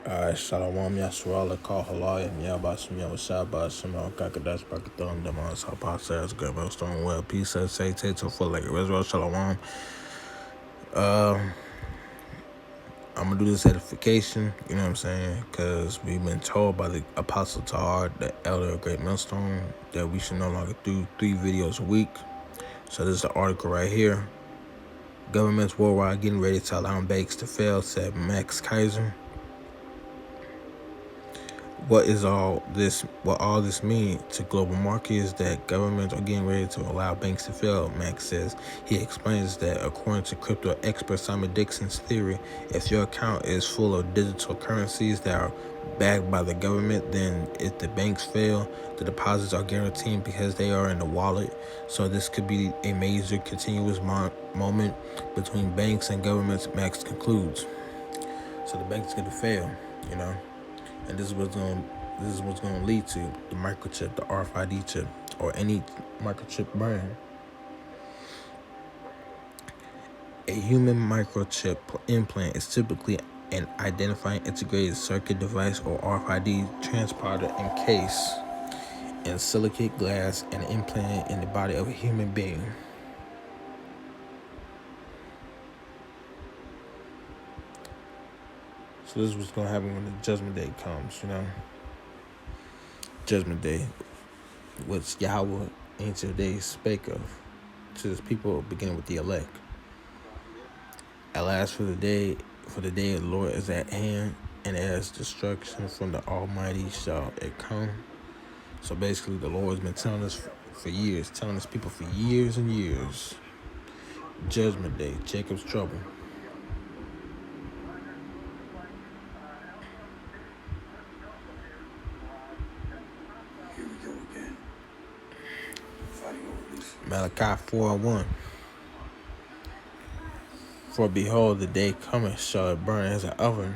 Shalom Yasrala Kahalaya Yabasum Yawashaba Shema Kakadash Bakathon Damas Hapasas Gabastone Well Peace Say Tato for like Israel Shalom. I'm gonna do this edification, you know what I'm saying? Because we've been told by the Apostle Tahar, the elder of Great Millstone, that we should no longer do 3 videos a week. So this is the article right here. Governments worldwide getting ready to allow banks to fail, said Max Kaiser. What all this mean to global markets is that governments are getting ready to allow banks to fail, Max says. He explains that according to crypto expert Simon Dixon's theory, if your account is full of digital currencies that are backed by the government, then if the banks fail, the deposits are guaranteed because they are in the wallet. So this could be a major continuous moment between banks and governments, Max concludes. So the bank's going to fail, you know. And this is what's going to lead to the microchip, the RFID chip, or any microchip brand. A human microchip implant is typically an identifying integrated circuit device or RFID transponder encased in silicate glass and implanted in the body of a human being. So this is what's going to happen when the judgment day comes, you know. Judgment day, which Yahweh ancient days spake of to his people, beginning with the elect. Alas, for the day of the Lord is at hand, and as destruction from the Almighty shall it come. So basically, the Lord's been telling us for years, telling his people for years and years. Judgment day, Jacob's trouble. Here we go again. Fighting over this. Malachi 4:1. For behold, the day cometh, shall it burn as an oven,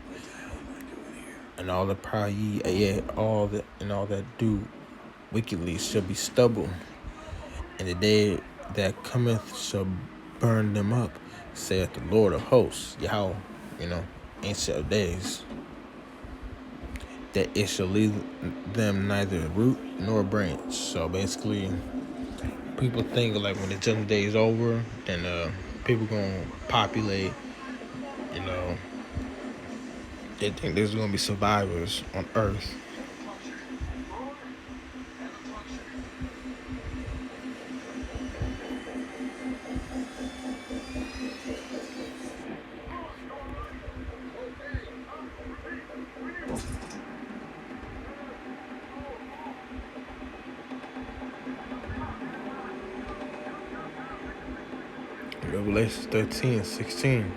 What the hell am I doing here? and all the proud all that do wickedly shall be stubble, and the day that cometh shall burn them up, saith the Lord of hosts, Yahweh, you know, ancient of days, that it shall leave them neither root nor branch. So basically, people think like when the judgment day is over, then people gonna populate, you know, they think there's gonna be survivors on earth. Revelation 13:16.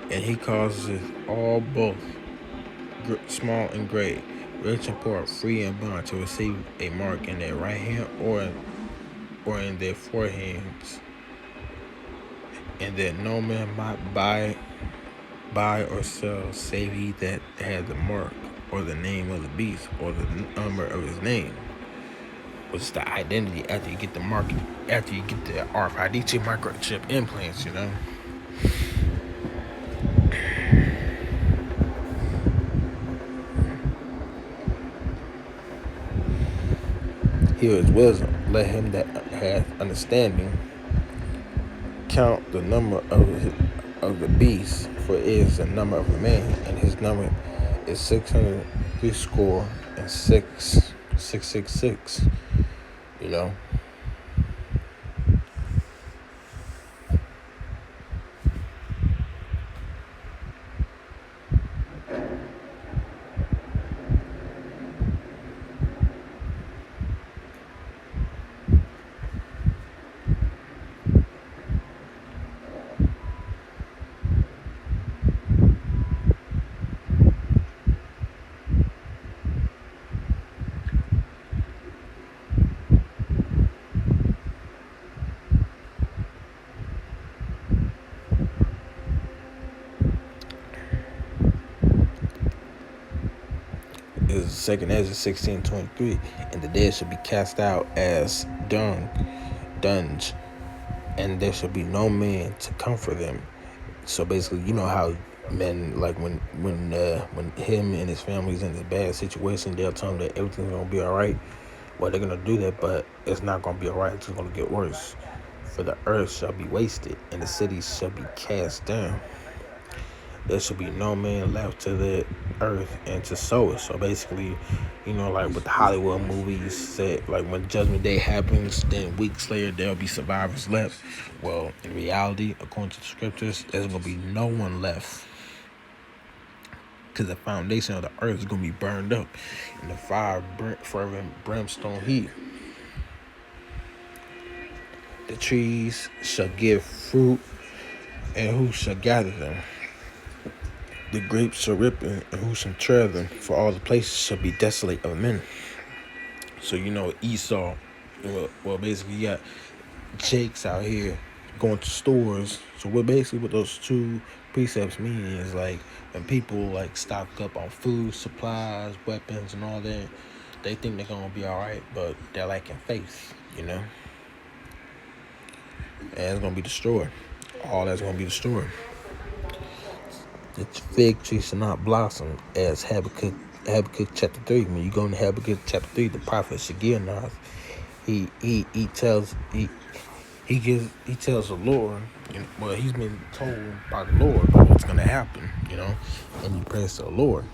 And he causes all both small and great, rich and poor, free and bond, to receive a mark in their right hand or in their foreheads, and that no man might buy or sell save he that had the mark or the name of the beast or the number of his name, which is the identity after you get the mark, after you get the RFID microchip implants, you know. Here is wisdom. Let him that hath understanding count the number of the beast, for it is the number of a man, and his number is 666. You know. Is 2 Ezra 16:23, and the dead shall be cast out as dunge, and there shall be no man to comfort them. So basically, you know how Man, like when him and his family's in a bad situation, they'll tell him that everything's gonna be all right. Well, they're gonna do that, but it's not gonna be all right. It's gonna get worse. For the earth shall be wasted, and the cities shall be cast down. There should be no man left to the earth and to sow it. So basically, like with the Hollywood movies, said like when Judgment Day happens, then weeks later there'll be survivors left. Well, in reality, according to the scriptures, there's gonna be no one left because the foundation of the earth is gonna be burned up in the fire, fervent brimstone heat. The trees shall give fruit, and who shall gather them? The grapes shall ripen, and who shall tread them? For all the places shall be desolate of men. So Esau. Well, basically you got Jake's out here going to stores. So what those two precepts mean is like when people like stock up on food, supplies, weapons, and all that, they think they're gonna be all right, but they're lacking faith. And it's gonna be destroyed. All that's gonna be destroyed. The fig tree shall not blossom, as Habakkuk chapter 3. When you go into Habakkuk chapter 3, the prophet Shigionoth, he tells the Lord, well, he's been told by the Lord about what's gonna happen, and he prays to the Lord,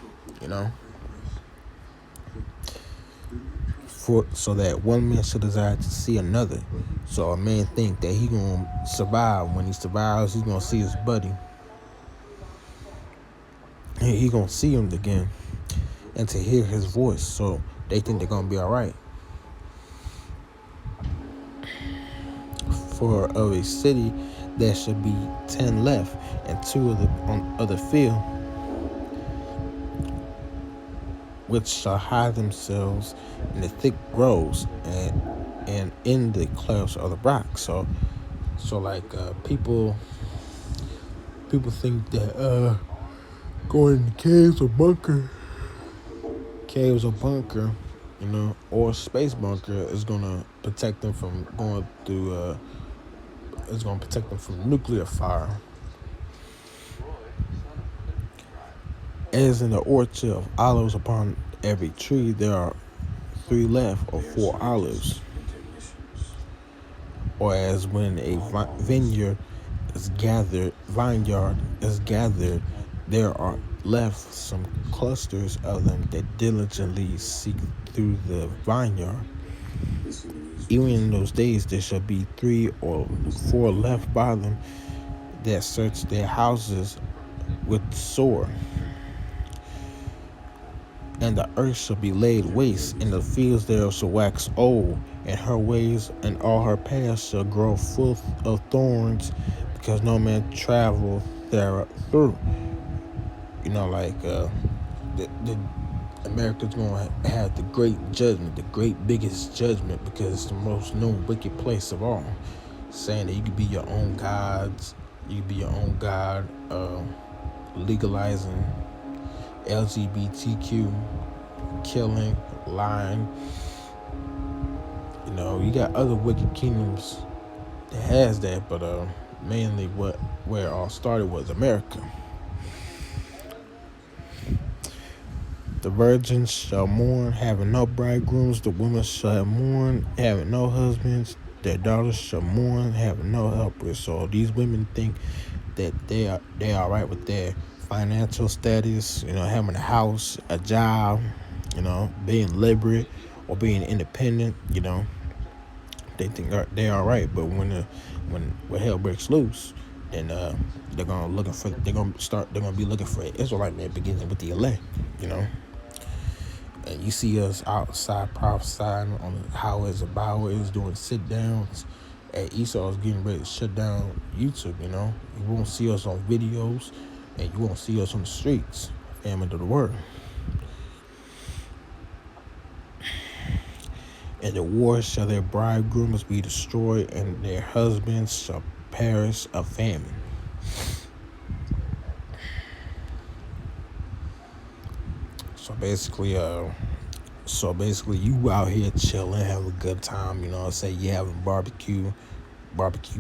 so that one man should desire to see another. So a man think that he gonna survive. When he survives, he's gonna see his buddy. He gonna see him again, and to hear his voice. So they think they're gonna be all right. For of a city there should be 10 left, and 2 of the field, which shall hide themselves in the thick groves and in the clefts of the rock. So like people think that going in caves or bunker, or space bunker is gonna protect them from going through. It's gonna protect them from nuclear fire. As in the orchard of olives, upon every tree there are 3 left, or 4 olives. Or as when a vineyard is gathered, there are left some clusters of them that diligently seek through the vineyard. Even in those days there shall be 3 or 4 left by them that search their houses with the sword. And the earth shall be laid waste, and the fields thereof shall wax old, and her ways and all her paths shall grow full of thorns, because no man travel there through. The America's going to have the great judgment, the great biggest judgment, because it's the most known wicked place of all. Saying that you could be your own gods, you could be your own god, legalizing LGBTQ, killing, lying. You got other wicked kingdoms that has that, but mainly where it all started was America. The virgins shall mourn, having no bridegrooms. The women shall mourn, having no husbands. Their daughters shall mourn, having no helpers. So these women think that they are right with their financial status, having a house, a job, being liberate or being independent. They think they are right. But when hell breaks loose, then they're gonna be looking for an Israelite man, beginning with the elect. And you see us outside prophesying on how Zabawa is doing sit downs. And Esau is getting ready to shut down YouTube. You won't see us on videos, and you won't see us on the streets. Famine of the word. And the wars shall their bridegrooms be destroyed, and their husbands shall perish of famine. So basically, you out here chilling, have a good time. Say you having barbecue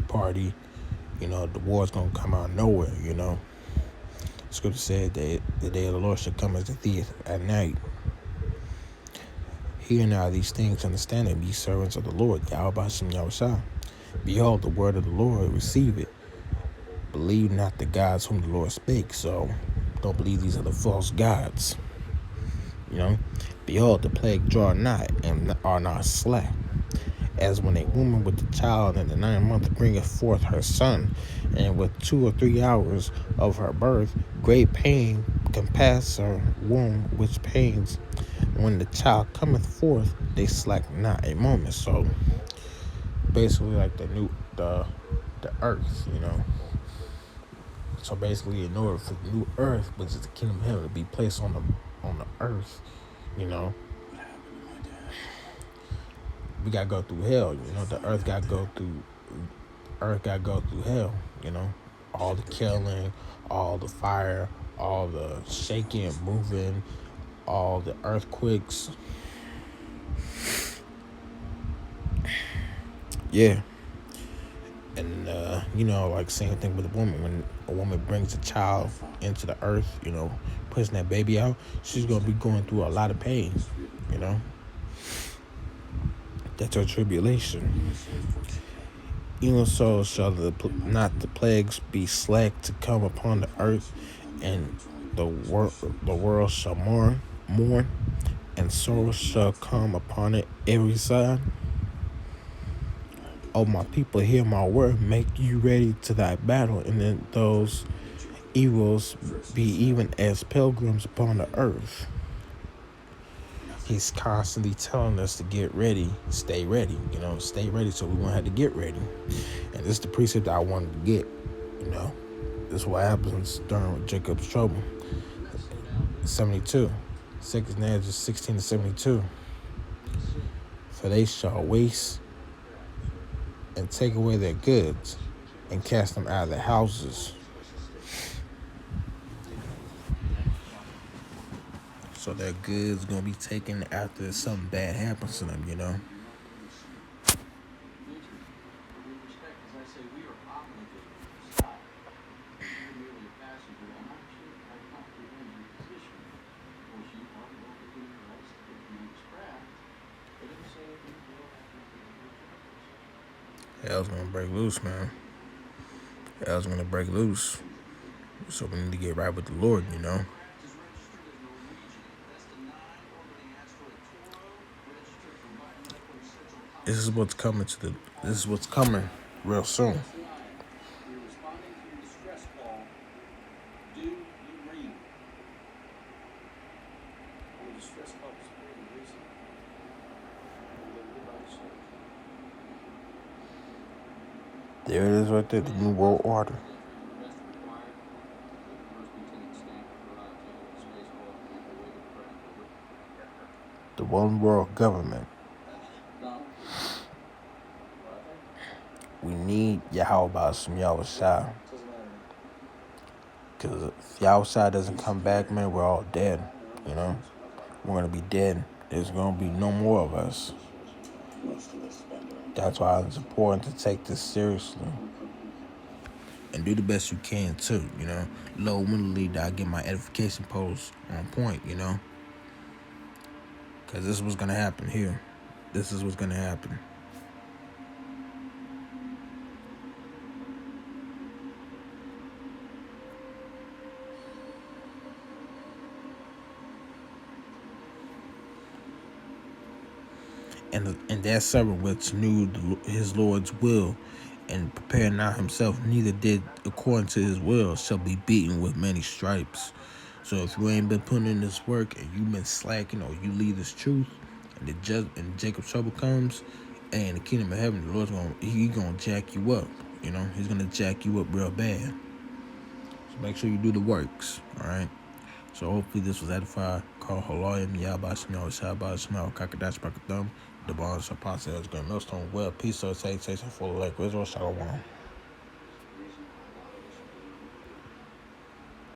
party. The war's gonna come out of nowhere. Scripture said that the day of the Lord shall come as a thief at night. Hear now these things, understand them, ye servants of the Lord, Yahweh Shem Yahushua. Behold, the word of the Lord, receive it. Believe not the gods whom the Lord spake. So don't believe these are the false gods. Behold, the plague draw nigh, and are not slack. As when a woman with a child in the 9th month bringeth forth her son, and with 2 or 3 hours of her birth, great pain compass her womb, which pains when the child cometh forth, they slack not a moment. So basically, like the earth, So basically, in order for the new earth, which is the kingdom of heaven, to be placed on the earth, What happened to my dad? we gotta go through hell. The earth gotta go through hell. All the killing, all the fire, all the shaking and moving, all the earthquakes. Yeah. And like same thing with a woman. When a woman brings a child into the earth, pushing that baby out, she's gonna be going through a lot of pain. That's her tribulation. Even so shall not the plagues be slack to come upon the earth, and the world shall mourn, and sorrow shall come upon it every side. O my people, hear my word, make you ready to thy battle, and then those evils be even as pilgrims upon the earth. He's constantly telling us to get ready, stay ready, stay ready, so we won't have to get ready. And this is the precept I wanted to get, This is what happens during Jacob's trouble. 72. 2 Kings 16 to 72. For they shall waste and take away their goods and cast them out of their houses. So their goods gonna be taken after something bad happens to them, Hell's gonna break loose, man. Hell's gonna break loose. So we need to get right with the Lord, This is what's coming real soon. There it is right there, the New World Order. The one world government. We need Yahweh Shem Yahushua. Because if Yahushua doesn't come back, man, we're all dead. We're going to be dead. There's going to be no more of us. That's why it's important to take this seriously. And do the best you can, too, Low mentally, that I get my edification posts on point, Because this is what's going to happen here. This is what's going to happen. And that servant which knew his Lord's will and prepared not himself, neither did according to his will, shall be beaten with many stripes. So if you ain't been putting in this work and you've been slacking, or you leave this truth, and Jacob's trouble comes, and in the kingdom of heaven, the Lord's gonna jack you up. He's gonna jack you up real bad. So make sure you do the works. All right. So hopefully this was edified. Call Haloyim, Yahbashim, Shabashim, Kakadash, Bakadum, the bonds of Pastor, Millstone, well, peace, so say, full of like, Israel, Shalom.